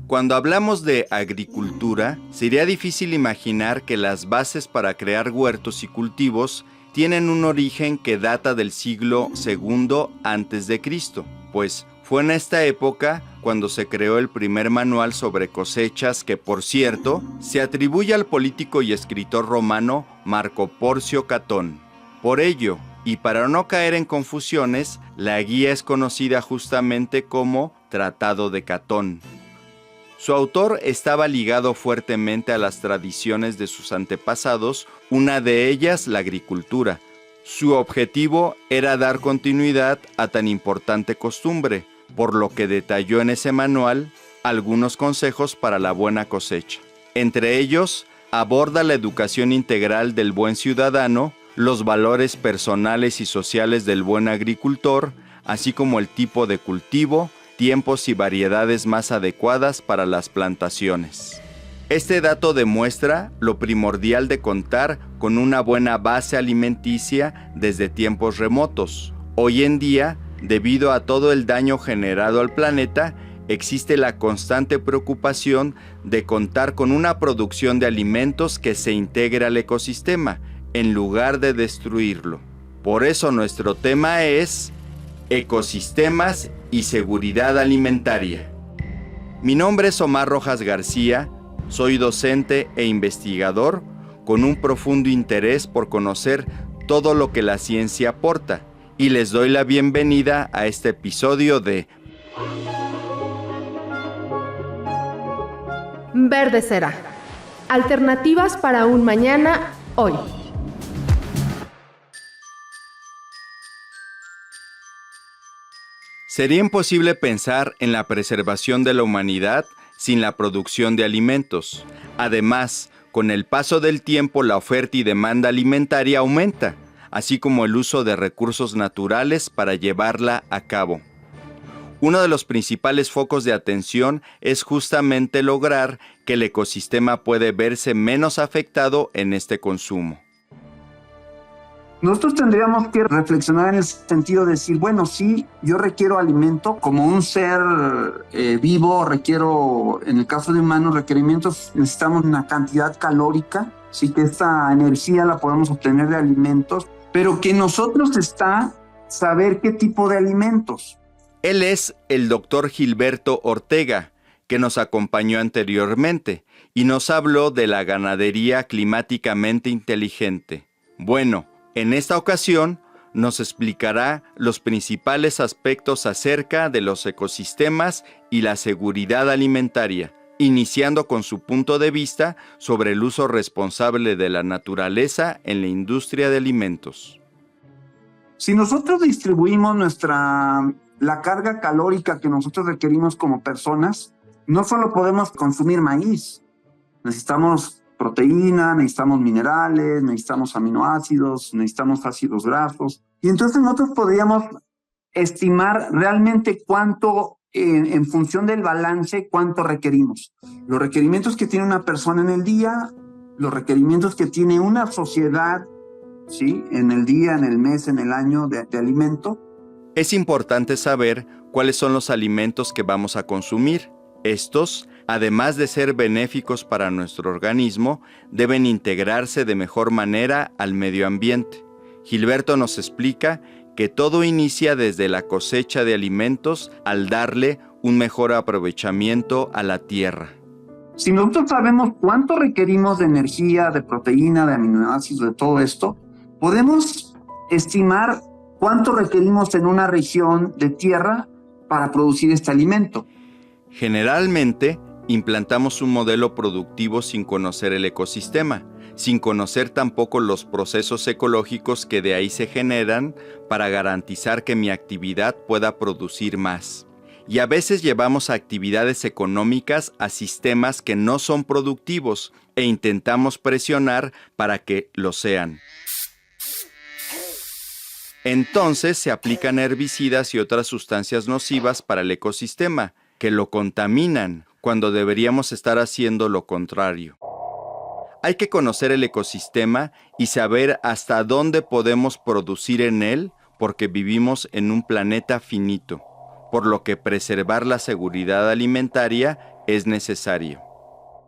Cuando hablamos de agricultura, sería difícil imaginar que las bases para crear huertos y cultivos tienen un origen que data del siglo II a.C., pues fue en esta época cuando se creó el primer manual sobre cosechas que, por cierto, se atribuye al político y escritor romano Marco Porcio Catón. Por ello, y para no caer en confusiones, la guía es conocida justamente como Tratado de Catón. Su autor estaba ligado fuertemente a las tradiciones de sus antepasados, una de ellas la agricultura. Su objetivo era dar continuidad a tan importante costumbre, por lo que detalló en ese manual algunos consejos para la buena cosecha. Entre ellos, aborda la educación integral del buen ciudadano, los valores personales y sociales del buen agricultor, así como el tipo de cultivo, tiempos y variedades más adecuadas para las plantaciones. Este dato demuestra lo primordial de contar con una buena base alimenticia desde tiempos remotos. Hoy en día, debido a todo el daño generado al planeta, existe la constante preocupación de contar con una producción de alimentos que se integre al ecosistema, en lugar de destruirlo. Por eso nuestro tema es ecosistemas y seguridad alimentaria. Mi nombre es Omar Rojas García, soy docente e investigador con un profundo interés por conocer todo lo que la ciencia aporta, y les doy la bienvenida a este episodio de Verde será. Alternativas para un mañana hoy. Sería imposible pensar en la preservación de la humanidad sin la producción de alimentos. Además, con el paso del tiempo, la oferta y demanda alimentaria aumenta, así como el uso de recursos naturales para llevarla a cabo. Uno de los principales focos de atención es justamente lograr que el ecosistema puede verse menos afectado en este consumo. Nosotros tendríamos que reflexionar en el sentido de decir, bueno, sí, yo requiero alimento como un ser vivo, requiero, en el caso de humanos, requerimientos, necesitamos una cantidad calórica, sí, que esta energía la podemos obtener de alimentos, pero que nosotros está saber qué tipo de alimentos. Él es el doctor Gilberto Ortega, que nos acompañó anteriormente y nos habló de la ganadería climáticamente inteligente. Bueno, en esta ocasión nos explicará los principales aspectos acerca de los ecosistemas y la seguridad alimentaria, iniciando con su punto de vista sobre el uso responsable de la naturaleza en la industria de alimentos. Si nosotros distribuimos la carga calórica que nosotros requerimos como personas, no solo podemos consumir maíz, necesitamos proteína, necesitamos minerales, necesitamos aminoácidos, necesitamos ácidos grasos. Y entonces nosotros podríamos estimar realmente cuánto, en función del balance, cuánto requerimos. Los requerimientos que tiene una persona en el día, los requerimientos que tiene una sociedad, ¿sí?, en el día, en el mes, en el año de alimento. Es importante saber cuáles son los alimentos que vamos a consumir. Estos, además de ser benéficos para nuestro organismo, deben integrarse de mejor manera al medio ambiente. Gilberto nos explica que todo inicia desde la cosecha de alimentos al darle un mejor aprovechamiento a la tierra. Si nosotros sabemos cuánto requerimos de energía, de proteína, de aminoácidos, de todo esto, podemos estimar cuánto requerimos en una región de tierra para producir este alimento. Generalmente, implantamos un modelo productivo sin conocer el ecosistema, sin conocer tampoco los procesos ecológicos que de ahí se generan para garantizar que mi actividad pueda producir más. Y a veces llevamos actividades económicas a sistemas que no son productivos e intentamos presionar para que lo sean. Entonces se aplican herbicidas y otras sustancias nocivas para el ecosistema, que lo contaminan, cuando deberíamos estar haciendo lo contrario. Hay que conocer el ecosistema y saber hasta dónde podemos producir en él, porque vivimos en un planeta finito, por lo que preservar la seguridad alimentaria es necesario.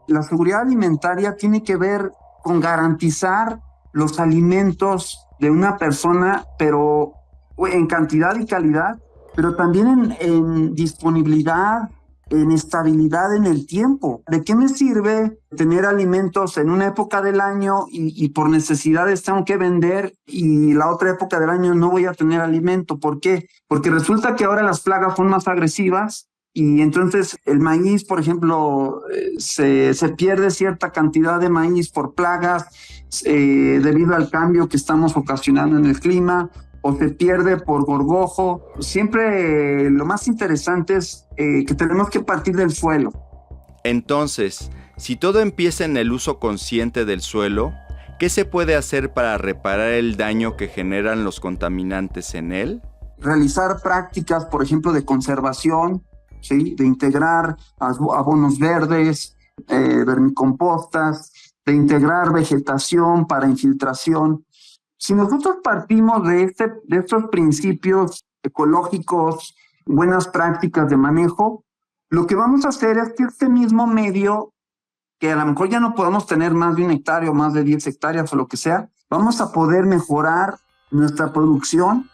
La seguridad alimentaria tiene que ver con garantizar los alimentos de una persona, pero en cantidad y calidad, pero también en disponibilidad, en estabilidad en el tiempo. ¿De qué me sirve tener alimentos en una época del año y por necesidades tengo que vender y la otra época del año no voy a tener alimento? ¿Por qué? Porque resulta que ahora las plagas son más agresivas y entonces el maíz, por ejemplo, se pierde cierta cantidad de maíz por plagas debido al cambio que estamos ocasionando en el clima, o se pierde por gorgojo. Siempre lo más interesante es que tenemos que partir del suelo. Entonces, si todo empieza en el uso consciente del suelo, ¿qué se puede hacer para reparar el daño que generan los contaminantes en él? Realizar prácticas, por ejemplo, de conservación, ¿sí? De integrar abonos verdes, vermicompostas, de integrar vegetación para infiltración. Si nosotros partimos de estos principios ecológicos, buenas prácticas de manejo, lo que vamos a hacer es que este mismo medio, que a lo mejor ya no podemos tener más de 1 hectárea o más de 10 hectáreas o lo que sea, vamos a poder mejorar nuestra producción.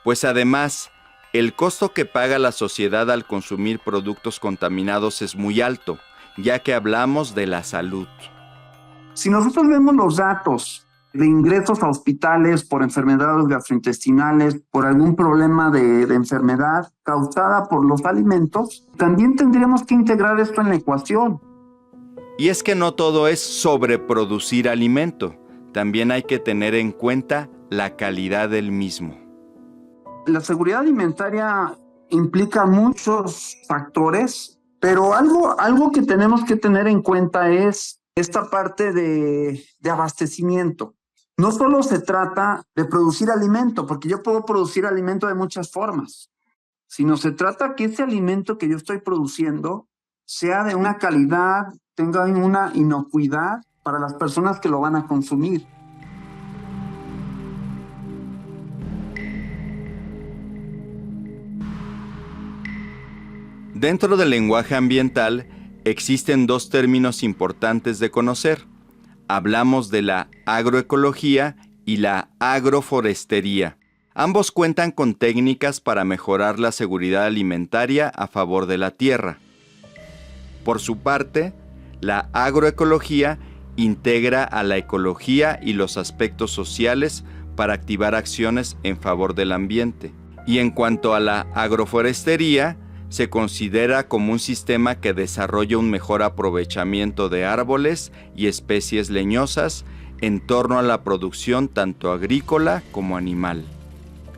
Pues además, el costo que paga la sociedad al consumir productos contaminados es muy alto, ya que hablamos de la salud. Si nosotros vemos los datos de ingresos a hospitales por enfermedades gastrointestinales, por algún problema de enfermedad causada por los alimentos, también tendríamos que integrar esto en la ecuación. Y es que no todo es sobreproducir alimento, también hay que tener en cuenta la calidad del mismo. La seguridad alimentaria implica muchos factores, pero algo que tenemos que tener en cuenta es esta parte de abastecimiento. No solo se trata de producir alimento, porque yo puedo producir alimento de muchas formas, sino se trata que ese alimento que yo estoy produciendo sea de una calidad, tenga una inocuidad para las personas que lo van a consumir. Dentro del lenguaje ambiental existen 2 términos importantes de conocer. Hablamos de la agroecología y la agroforestería. Ambos cuentan con técnicas para mejorar la seguridad alimentaria a favor de la tierra. Por su parte, la agroecología integra a la ecología y los aspectos sociales para activar acciones en favor del ambiente. Y en cuanto a la agroforestería, se considera como un sistema que desarrolla un mejor aprovechamiento de árboles y especies leñosas en torno a la producción tanto agrícola como animal.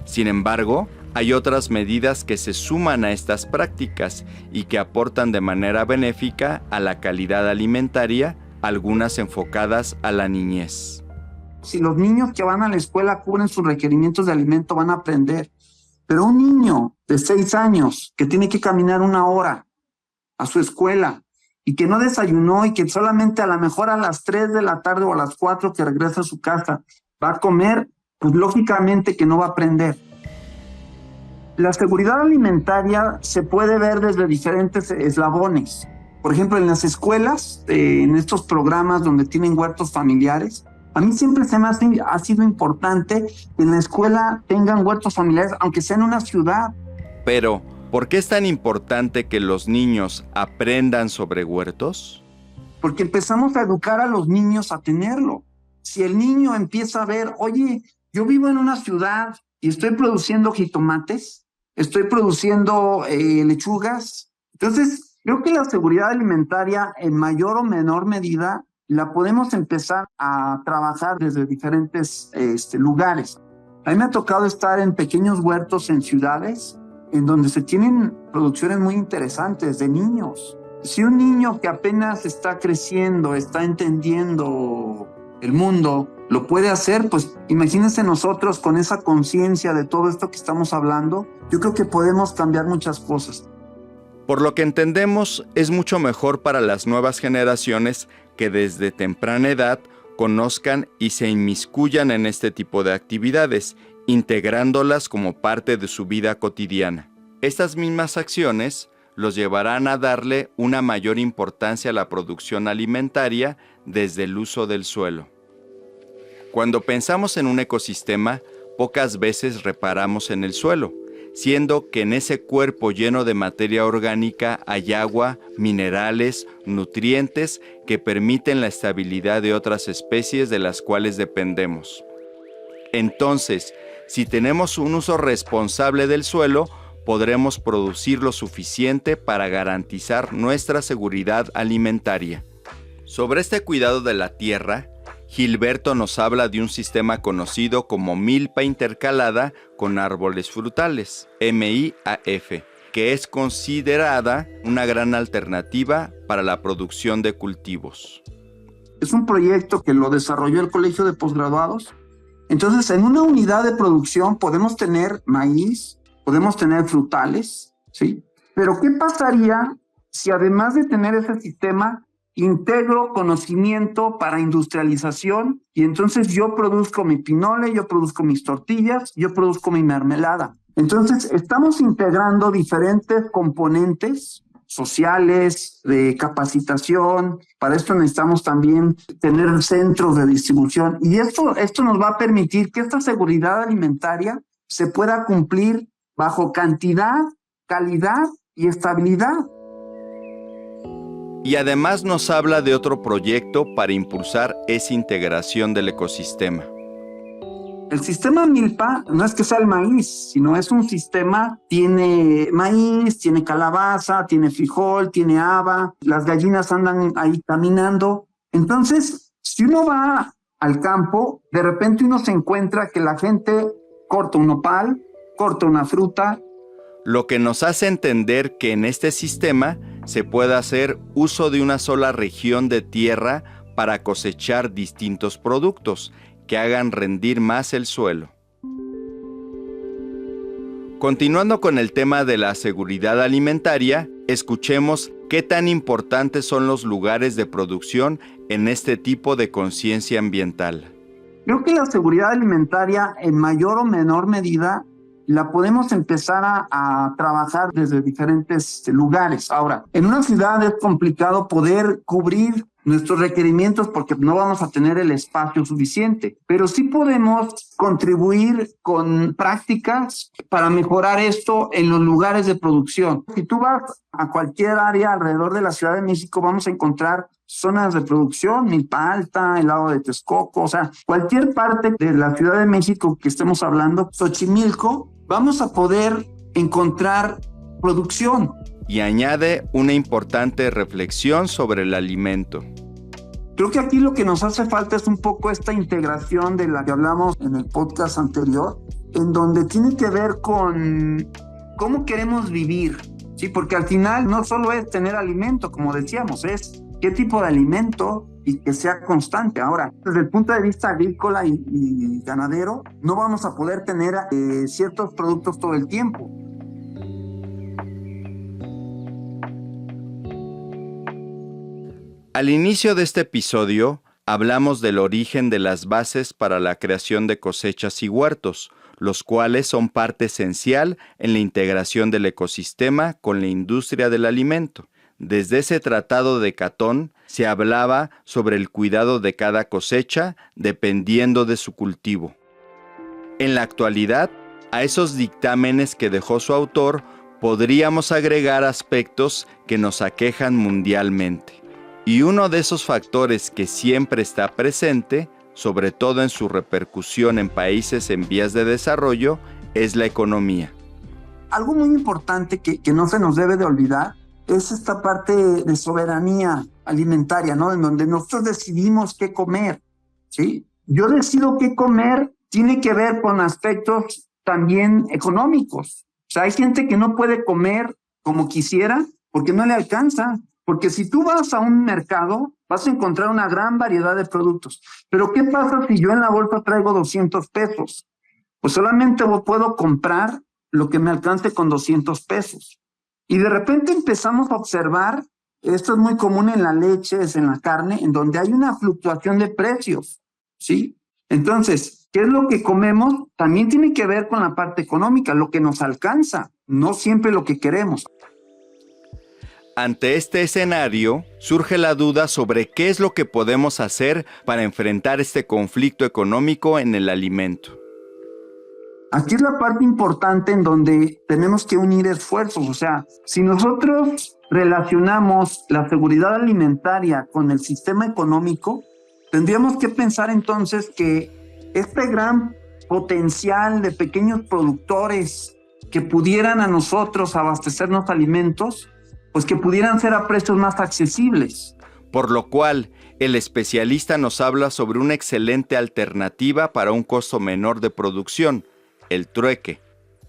Sin embargo, hay otras medidas que se suman a estas prácticas y que aportan de manera benéfica a la calidad alimentaria, algunas enfocadas a la niñez. Si los niños que van a la escuela cubren sus requerimientos de alimento, van a aprender. Pero un niño de 6 años que tiene que caminar 1 hora a su escuela y que no desayunó y que solamente a lo mejor a las 3 de la tarde o a las 4 que regresa a su casa va a comer, pues lógicamente que no va a aprender. La seguridad alimentaria se puede ver desde diferentes eslabones. Por ejemplo, en las escuelas, en estos programas donde tienen huertos familiares, a mí siempre ha sido importante que en la escuela tengan huertos familiares, aunque sea en una ciudad. Pero, ¿por qué es tan importante que los niños aprendan sobre huertos? Porque empezamos a educar a los niños a tenerlo. Si el niño empieza a ver, oye, yo vivo en una ciudad y estoy produciendo jitomates, estoy produciendo lechugas. Entonces, creo que la seguridad alimentaria en mayor o menor medida la podemos empezar a trabajar desde diferentes lugares. A mí me ha tocado estar en pequeños huertos en ciudades en donde se tienen producciones muy interesantes de niños. Si un niño que apenas está creciendo, está entendiendo el mundo, lo puede hacer, pues imagínense nosotros con esa conciencia de todo esto que estamos hablando, yo creo que podemos cambiar muchas cosas. Por lo que entendemos, es mucho mejor para las nuevas generaciones que desde temprana edad conozcan y se inmiscuyan en este tipo de actividades integrándolas como parte de su vida cotidiana. Estas mismas acciones los llevarán a darle una mayor importancia a la producción alimentaria desde el uso del suelo. Cuando pensamos en un ecosistema, pocas veces reparamos en el suelo, siendo que en ese cuerpo lleno de materia orgánica hay agua, minerales, nutrientes que permiten la estabilidad de otras especies de las cuales dependemos. Entonces, si tenemos un uso responsable del suelo, podremos producir lo suficiente para garantizar nuestra seguridad alimentaria. Sobre este cuidado de la tierra, Gilberto nos habla de un sistema conocido como milpa intercalada con árboles frutales, MIAF, que es considerada una gran alternativa para la producción de cultivos. Es un proyecto que lo desarrolló el Colegio de Posgraduados. Entonces, en una unidad de producción podemos tener maíz, podemos tener frutales, ¿sí? Pero ¿qué pasaría si además de tener ese sistema, integro conocimiento para industrialización y entonces yo produzco mi pinole, yo produzco mis tortillas, yo produzco mi mermelada? Entonces, estamos integrando diferentes componentes sociales, de capacitación. Para esto necesitamos también tener centros de distribución y esto nos va a permitir que esta seguridad alimentaria se pueda cumplir bajo cantidad, calidad y estabilidad. Y además nos habla de otro proyecto para impulsar esa integración del ecosistema. El sistema milpa no es que sea el maíz, sino es un sistema, tiene maíz, tiene calabaza, tiene frijol, tiene haba, las gallinas andan ahí caminando. Entonces, si uno va al campo, de repente uno se encuentra que la gente corta un nopal, corta una fruta. Lo que nos hace entender que en este sistema se puede hacer uso de una sola región de tierra para cosechar distintos productos que hagan rendir más el suelo. Continuando con el tema de la seguridad alimentaria, escuchemos qué tan importantes son los lugares de producción en este tipo de conciencia ambiental. Creo que la seguridad alimentaria en mayor o menor medida la podemos empezar a trabajar desde diferentes lugares. Ahora, en una ciudad es complicado poder cubrir nuestros requerimientos porque no vamos a tener el espacio suficiente, pero sí podemos contribuir con prácticas para mejorar esto en los lugares de producción. Si tú vas a cualquier área alrededor de la Ciudad de México, vamos a encontrar zonas de producción, Milpa Alta, el lago de Texcoco, o sea, cualquier parte de la Ciudad de México que estemos hablando, Xochimilco, vamos a poder encontrar producción. Y añade una importante reflexión sobre el alimento. Creo que aquí lo que nos hace falta es un poco esta integración de la que hablamos en el podcast anterior, en donde tiene que ver con cómo queremos vivir, ¿sí? Porque al final no solo es tener alimento, como decíamos, es qué tipo de alimento y que sea constante. Ahora, desde el punto de vista agrícola y ganadero, no vamos a poder tener ciertos productos todo el tiempo. Al inicio de este episodio, hablamos del origen de las bases para la creación de cosechas y huertos, los cuales son parte esencial en la integración del ecosistema con la industria del alimento. Desde ese tratado de Catón se hablaba sobre el cuidado de cada cosecha dependiendo de su cultivo. En la actualidad, a esos dictámenes que dejó su autor, podríamos agregar aspectos que nos aquejan mundialmente. Y uno de esos factores que siempre está presente, sobre todo en su repercusión en países en vías de desarrollo, es la economía. Algo muy importante que no se nos debe de olvidar es esta parte de soberanía alimentaria, ¿no? En donde nosotros decidimos qué comer, ¿sí? Yo decido qué comer tiene que ver con aspectos también económicos. O sea, hay gente que no puede comer como quisiera porque no le alcanza. Porque si tú vas a un mercado, vas a encontrar una gran variedad de productos. Pero ¿qué pasa si yo en la bolsa traigo 200 pesos? Pues solamente puedo comprar lo que me alcance con 200 pesos. Y de repente empezamos a observar, esto es muy común en la leche, en la carne, en donde hay una fluctuación de precios, ¿sí? Entonces, ¿Qué es lo que comemos? También tiene que ver con la parte económica, lo que nos alcanza, no siempre lo que queremos. Ante este escenario, surge la duda sobre qué es lo que podemos hacer para enfrentar este conflicto económico en el alimento. Aquí es la parte importante en donde tenemos que unir esfuerzos. O sea, si nosotros relacionamos la seguridad alimentaria con el sistema económico, tendríamos que pensar entonces que este gran potencial de pequeños productores que pudieran a nosotros abastecernos alimentos, pues que pudieran ser a precios más accesibles. Por lo cual, el especialista nos habla sobre una excelente alternativa para un costo menor de producción, el trueque.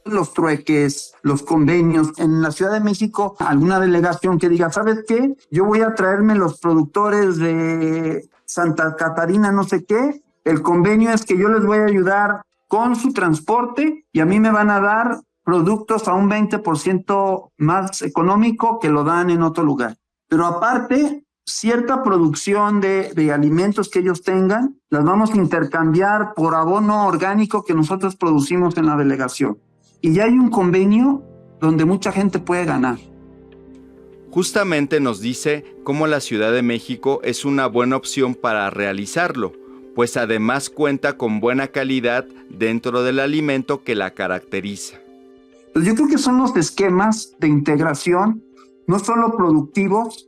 Los trueques, los convenios. En la Ciudad de México, alguna delegación que diga, ¿sabes qué? Yo voy a traerme los productores de Santa Catarina, no sé qué. El convenio es que yo les voy a ayudar con su transporte y a mí me van a dar productos a un 20% más económico que lo dan en otro lugar. Pero aparte, cierta producción de alimentos que ellos tengan, las vamos a intercambiar por abono orgánico que nosotros producimos en la delegación. Y ya hay un convenio donde mucha gente puede ganar. Justamente nos dice cómo la Ciudad de México es una buena opción para realizarlo, pues además cuenta con buena calidad dentro del alimento que la caracteriza. Pues yo creo que son los esquemas de integración, no solo productivos,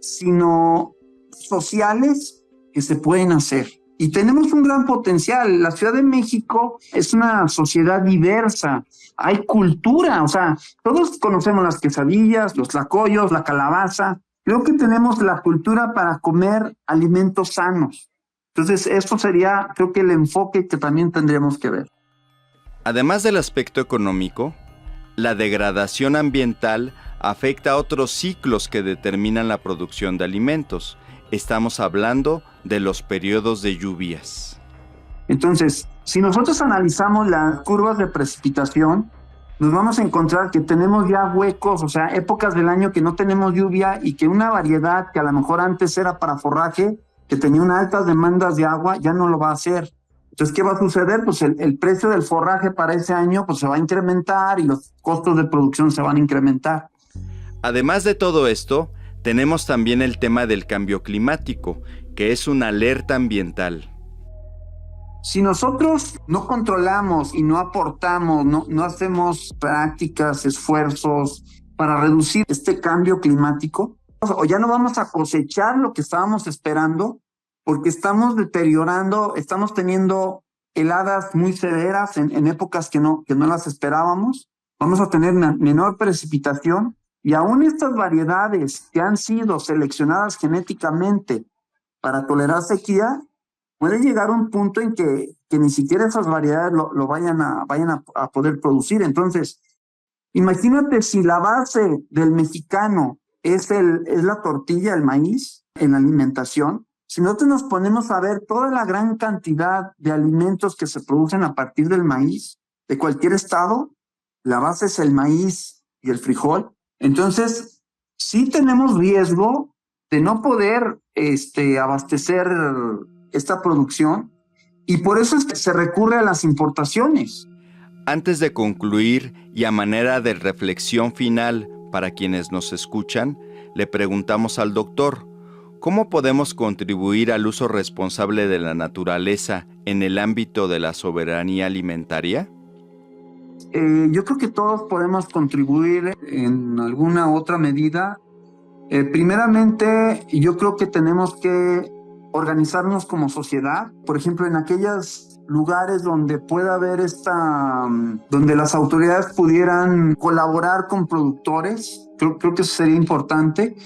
sino sociales que se pueden hacer. Y tenemos un gran potencial. La Ciudad de México es una sociedad diversa. Hay cultura, o sea, todos conocemos las quesadillas, los tlacoyos, la calabaza. Creo que tenemos la cultura para comer alimentos sanos. Entonces, esto sería, creo que el enfoque que también tendríamos que ver. Además del aspecto económico, la degradación ambiental afecta a otros ciclos que determinan la producción de alimentos. Estamos hablando de los periodos de lluvias. Entonces, si nosotros analizamos las curvas de precipitación, nos vamos a encontrar que tenemos ya huecos, o sea, épocas del año que no tenemos lluvia y que una variedad que a lo mejor antes era para forraje, que tenía unas altas demandas de agua, ya no lo va a hacer. Entonces, ¿qué va a suceder? Pues el precio del forraje para ese año pues, se va a incrementar y los costos de producción se van a incrementar. Además de todo esto, tenemos también el tema del cambio climático, que es una alerta ambiental. Si nosotros no controlamos y no aportamos, no hacemos prácticas, esfuerzos para reducir este cambio climático, o ya no vamos a cosechar lo que estábamos esperando, porque estamos deteriorando, estamos teniendo heladas muy severas en épocas que no las esperábamos, vamos a tener menor precipitación, y aún estas variedades que han sido seleccionadas genéticamente para tolerar sequía, puede llegar a un punto en que ni siquiera esas variedades lo vayan a poder producir. Entonces, imagínate si la base del mexicano es la tortilla, el maíz en la alimentación. Si nosotros nos ponemos a ver toda la gran cantidad de alimentos que se producen a partir del maíz de cualquier estado, la base es el maíz y el frijol. Entonces, sí tenemos riesgo de no poder abastecer esta producción y por eso es que se recurre a las importaciones. Antes de concluir y a manera de reflexión final para quienes nos escuchan, le preguntamos al doctor, ¿cómo podemos contribuir al uso responsable de la naturaleza en el ámbito de la soberanía alimentaria? Yo creo que todos podemos contribuir en alguna otra medida. Primeramente, yo creo que tenemos que organizarnos como sociedad, por ejemplo, en aquellos lugares donde pueda haber donde las autoridades pudieran colaborar con productores, creo que eso sería importante.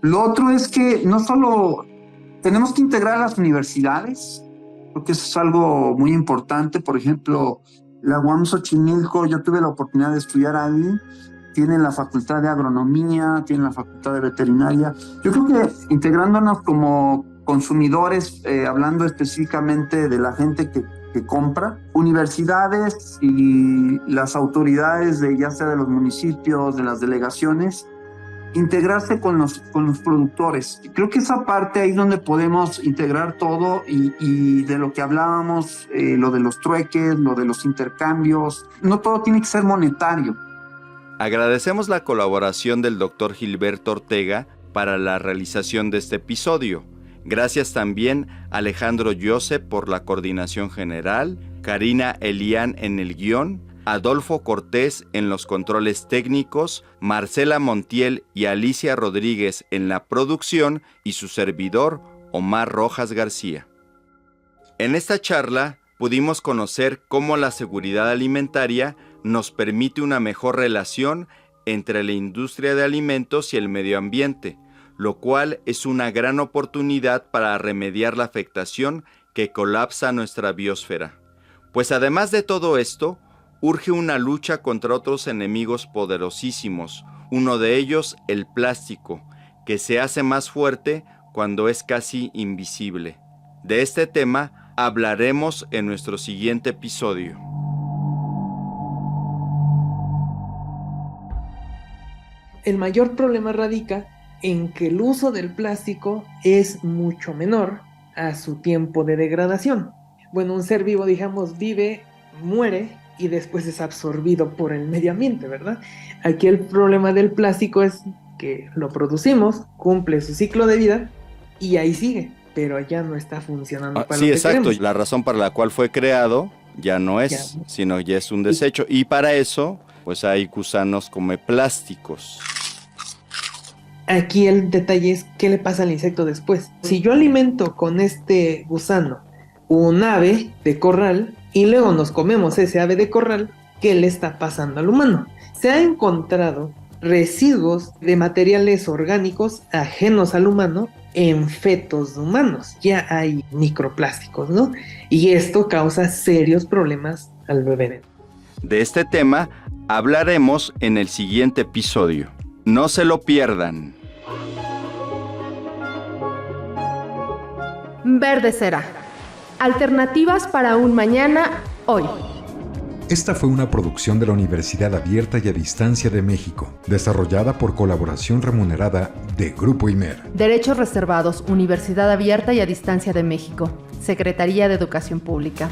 Lo otro es que no solo tenemos que integrar a las universidades, creo que eso es algo muy importante. Por ejemplo, la UAM Xochimilco, yo tuve la oportunidad de estudiar ahí, tiene la facultad de agronomía, tiene la facultad de veterinaria. Yo creo que integrándonos como consumidores, hablando específicamente de la gente que compra, universidades y las autoridades ya sea de los municipios, de las delegaciones, integrarse con los productores. Creo que esa parte ahí es donde podemos integrar todo y de lo que hablábamos, lo de los trueques, lo de los intercambios. No todo tiene que ser monetario. Agradecemos la colaboración del Dr. Gilberto Ortega para la realización de este episodio. Gracias también a Alejandro Joseph por la coordinación general, Karina Elián en el guión, Adolfo Cortés en los controles técnicos, Marcela Montiel y Alicia Rodríguez en la producción y su servidor, Omar Rojas García. En esta charla pudimos conocer cómo la seguridad alimentaria nos permite una mejor relación entre la industria de alimentos y el medio ambiente, lo cual es una gran oportunidad para remediar la afectación que colapsa nuestra biosfera. Pues además de todo esto, urge una lucha contra otros enemigos poderosísimos, uno de ellos el plástico, que se hace más fuerte cuando es casi invisible. De este tema hablaremos en nuestro siguiente episodio. El mayor problema radica en que el uso del plástico es mucho menor a su tiempo de degradación. Bueno, un ser vivo, digamos, vive, muere y después es absorbido por el medio ambiente, ¿verdad? Aquí el problema del plástico es que lo producimos, cumple su ciclo de vida y ahí sigue, pero ya no está funcionando para sí, lo que exacto. queremos. La razón para la cual fue creado ya no es, sino ya es un desecho. Y para eso, pues hay gusanos come plásticos. Aquí el detalle es qué le pasa al insecto después. Si yo alimento con este gusano un ave de corral y luego nos comemos ese ave de corral, ¿qué le está pasando al humano? Se ha encontrado residuos de materiales orgánicos ajenos al humano en fetos humanos. Ya hay microplásticos, ¿no? Y esto causa serios problemas al bebé. De este tema hablaremos en el siguiente episodio. No se lo pierdan. Verde será. Alternativas para un mañana hoy. Esta fue una producción de la Universidad Abierta y a Distancia de México, desarrollada por colaboración remunerada de Grupo IMER. Derechos reservados, Universidad Abierta y a Distancia de México. Secretaría de Educación Pública.